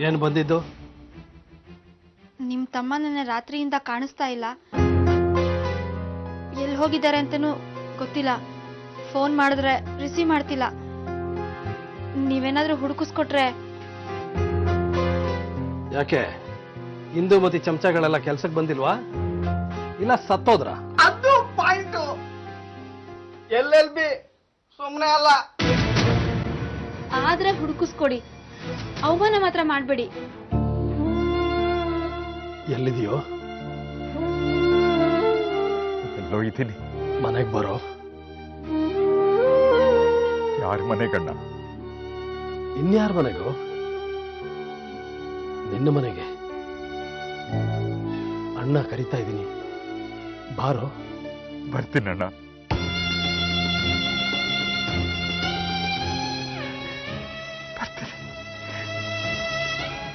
ಏನು ಬಂದಿದ್ದು? ನಿಮ್ ತಮ್ಮ ನನ್ನ ರಾತ್ರಿಯಿಂದ ಕಾಣಿಸ್ತಾ ಇಲ್ಲ, ಎಲ್ಲಿ ಹೋಗಿದ್ದಾರೆ ಅಂತನೂ ಗೊತ್ತಿಲ್ಲ. ಫೋನ್ ಮಾಡಿದ್ರೆ ರಿಸೀವ್ ಮಾಡ್ತಿಲ್ಲ. ನೀವೇನಾದ್ರೂ ಹುಡುಕಿಸ್ಕೊಟ್ರೆ. ಯಾಕೆ ಇಂದು ಮತ್ತೆ ಚಮಚಗಳೆಲ್ಲ ಕೆಲ್ಸಕ್ಕೆ ಬಂದಿಲ್ವಾ, ಇಲ್ಲ ಸತ್ತೋದ್ರ? ಅದು ಪಾಯಿಂಟ್. LLB ಸುಮ್ಮನೆ ಅಲ್ಲ. ಆದ್ರೆ ಹುಡುಕಿಸ್ಕೊಡಿ, ಅವಮಾನ ಮಾತ್ರ ಮಾಡ್ಬೇಡಿ. ಎಲ್ಲಿದೆಯೋ? ಎಲ್ಲೋ ಇದ್ದೀನಿ. ಮನೆಗೆ ಬರೋ. ಯಾರ ಮನೆಗಣ್ಣ? ಇನ್ಯಾರ ಮನೆಗೋ? ನಿನ್ನ ಮನೆಗೆ. ಅಣ್ಣ ಕರಿತಾ ಇದ್ದೀನಿ, ಬಾರೋ. ಬರ್ತೀನಣ್ಣ.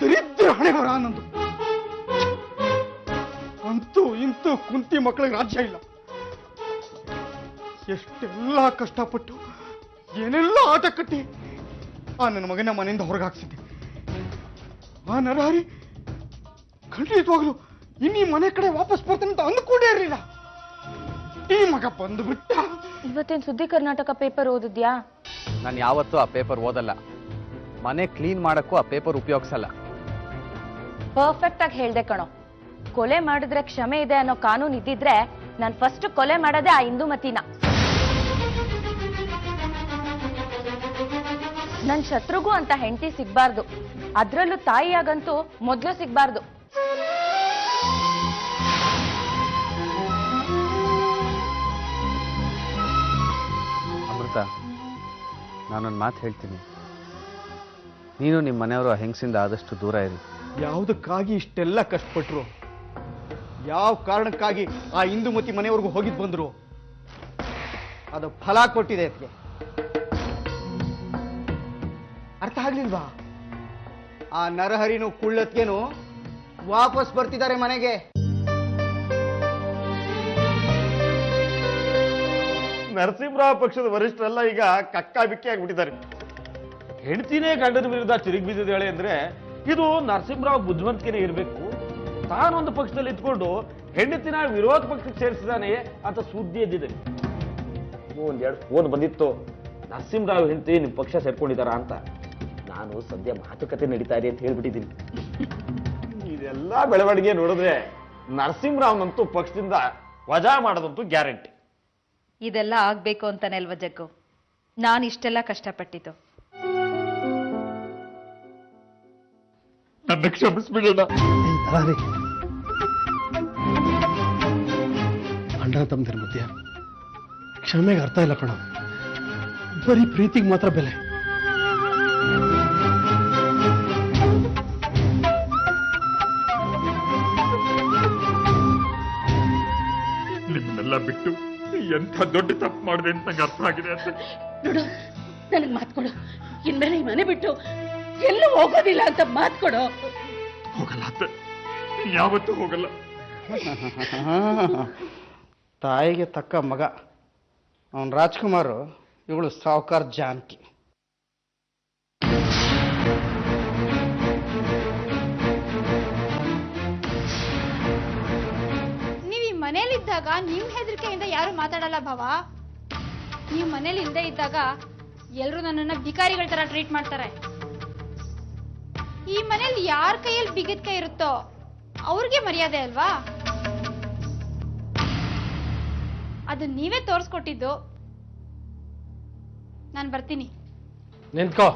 ದರಿದ್ರ ಹಣೆ ಬರ ನಂದು. ಅಂತೂ ಇಂತೂ ಕುಂತಿ ಮಕ್ಕಳಿಗೆ ರಾಜ್ಯ ಇಲ್ಲ. ಎಷ್ಟೆಲ್ಲ ಕಷ್ಟಪಟ್ಟು ಏನೆಲ್ಲ ಆಟ ಕಟ್ಟಿ ಆ ನನ್ನ ಮಗನ ಮನೆಯಿಂದ ಹೊರಗೆ ಹಾಕ್ಸಿದ್ದೆ. ಆ ನರಹರಿ ಖಂಡಿತವಾಗ್ಲು ಇನ್ನೀ ಮನೆ ಕಡೆ ವಾಪಸ್ ಬರ್ತಾನೆ ಅಂತ ಅಂದ್ಕೊಂಡೇ ಇರಲಿಲ್ಲ. ಈ ಮಗ ಬಂದು ಬಿಟ್ಟ. ಇವತ್ತೇನು ಸುದ್ದಿ ಕರ್ನಾಟಕ ಪೇಪರ್ ಓದಿದ್ಯಾ? ನಾನು ಯಾವತ್ತೂ ಆ ಪೇಪರ್ ಓದಲ್ಲ. ಮನೆ ಕ್ಲೀನ್ ಮಾಡಕ್ಕೂ ಆ ಪೇಪರ್ ಉಪಯೋಗಿಸಲ್ಲ. ಪರ್ಫೆಕ್ಟ್ ಆಗಿ ಹೇಳ್ದೆ ಕಣೋ. ಕೊಲೆ ಮಾಡಿದ್ರೆ ಕ್ಷಮೆ ಇದೆ ಅನ್ನೋ ಕಾನೂನು ಇದ್ದಿದ್ರೆ ನಾನು ಫಸ್ಟ್ ಕೊಲೆ ಮಾಡೋದೇ ಆ ಇಂದುಮತಿನ. ನನ್ ಶತ್ರುಗೂ ಅಂತ ಹೆಂಡತಿ ಸಿಗ್ಬಾರ್ದು, ಅದ್ರಲ್ಲೂ ತಾಯಿಯಾಗಂತೂ ಮೊದ್ಲು ಸಿಗ್ಬಾರ್ದು. ಅಮೃತ, ನಾನೊಂದು ಮಾತು ಹೇಳ್ತೀನಿ. ನೀನು ನಿಮ್ಮ ಮನೆಯವರು ಆ ಹೆಂಗಸಿಂದ ಆದಷ್ಟು ದೂರ ಇರಿ. ಯಾವುದಕ್ಕಾಗಿ ಇಷ್ಟೆಲ್ಲ ಕಷ್ಟಪಟ್ರು, ಯಾವ ಕಾರಣಕ್ಕಾಗಿ ಆ ಇಂದುಮತಿ ಮನೆಯವರೆಗೂ ಹೋಗಿದ್ ಬಂದ್ರು, ಅದು ಫಲ ಕೊಟ್ಟಿದೆ. ಅದಕ್ಕೆ ಅರ್ಥ ಆಗ್ಲಿಲ್ವಾ? ಆ ನರಹರಿನು ಕುಳ್ಳತ್ಗೆನು ವಾಪಸ್ ಬರ್ತಿದ್ದಾರೆ ಮನೆಗೆ. ನರಸಿಂಹರಾವ್ ಪಕ್ಷದ ವರಿಷ್ಠರೆಲ್ಲ ಈಗ ಕಕ್ಕಾ ಬಿಕ್ಕಿ ಆಗ್ಬಿಟ್ಟಿದ್ದಾರೆ. ಹೆಂಡತಿನೇ ಗಂಡನ ವಿರುದ್ಧ ತಿರುಗಿ ಬಿದ್ದಿದ್ದಾಳೆ ಅಂದ್ರೆ ಇದು ನರಸಿಂಹರಾವ್ ಬುದ್ಧಿವಂತಿಕೆನೇ ಇರಬೇಕು. ತಾನೊಂದು ಪಕ್ಷದಲ್ಲಿ ಇಟ್ಕೊಂಡು ಹೆಂಡತಿನ ವಿರೋಧ ಪಕ್ಷಕ್ಕೆ ಸೇರಿಸಿದಾನೆ ಅಂತ ಸುದ್ದಿ ಎದ್ದಿದೆ. ಒಂದೆರಡು ಫೋನ್ ಬಂದಿತ್ತು, ನರಸಿಂಹರಾವ್ ಹೆಂಡತಿ ನಿಮ್ ಪಕ್ಷ ಸೇರ್ಕೊಂಡಿದಾರ ಅಂತ. ನಾನು ಸದ್ಯ ಮಾತುಕತೆ ನಡೀತಾ ಇದೆ ಅಂತ ಹೇಳ್ಬಿಟ್ಟಿದ್ದೀನಿ. ಇದೆಲ್ಲ ಬೆಳವಣಿಗೆ ನೋಡಿದ್ರೆ ನರಸಿಂಹರಾವ್ನಂತೂ ಪಕ್ಷದಿಂದ ವಜಾ ಮಾಡೋದಂತೂ ಗ್ಯಾರಂಟಿ. ಇದೆಲ್ಲ ಆಗ್ಬೇಕು ಅಂತಾನೆ ಅಲ್ವ ಜಗ್ಗು ನಾನು ಇಷ್ಟೆಲ್ಲ ಕಷ್ಟಪಟ್ಟಿದ್ದು. ನನ್ನ ಕ್ಷಮಿಸ್ಬಿಡೋಣ. ಅಣ್ಣ ತಮ್ಮದಿರ ಮಧ್ಯ ಕ್ಷಮೆಗೆ ಅರ್ಥ ಇಲ್ಲ ಕಣ, ಬರೀ ಪ್ರೀತಿಗೆ ಮಾತ್ರ ಬೆಲೆ. ನಿಮ್ಮನ್ನೆಲ್ಲ ಬಿಟ್ಟು ಎಂಥ ದೊಡ್ಡ ತಪ್ಪು ಮಾಡಿದೆ ಅಂತ ನಂಗೆ ಅರ್ಥ ಆಗಿದೆ ಅಂತ. ನೋಡು, ನನಗೆ ಮಾತ್ಕೊಡು. ಇನ್ಮೇಲೆ ಈ ಮನೆ ಬಿಟ್ಟು ಎಲ್ಲೂ ಹೋಗೋದಿಲ್ಲ ಅಂತ ಮಾತ್ಕೊಡು. ಹೋಗಲ್ಲ ಅಂತ, ಯಾವತ್ತೂ ಹೋಗಲ್ಲ. ತಾಯಿಗೆ ತಕ್ಕ ಮಗ ಅವನ್ ರಾಜ್ಕುಮಾರ್, ಇವಳು ಸಾವುಕಾರ್ ಜಾನಕಿ. ನೀವ್ ಈ ಮನೇಲಿದ್ದಾಗ ನಿಮ್ ಹೆದರಿಕೆಯಿಂದ ಯಾರು ಮಾತಾಡಲ್ಲ ಭಾವ. ನೀವು ಮನೇಲಿ ಇಲ್ಲದೆ ಇದ್ದಾಗ ಎಲ್ರು ನನ್ನನ್ನ ಭಿಕಾರಿಗಳ ತರ ಟ್ರೀಟ್ ಮಾಡ್ತಾರೆ. ಈ ಮನೇಲಿ ಯಾರ ಕೈಯಲ್ಲಿ ಬಿಗಿದ ಕೈ ಇರುತ್ತೋ ಅವ್ರಿಗೆ ಮರ್ಯಾದೆ ಅಲ್ವಾ? ಅದು ನೀವೇ ತೋರಿಸ್ಕೊಟ್ಟಿದ್ದು. ನಾನು ಬರ್ತೀನಿ. ನಿಂತ್ಕೋ.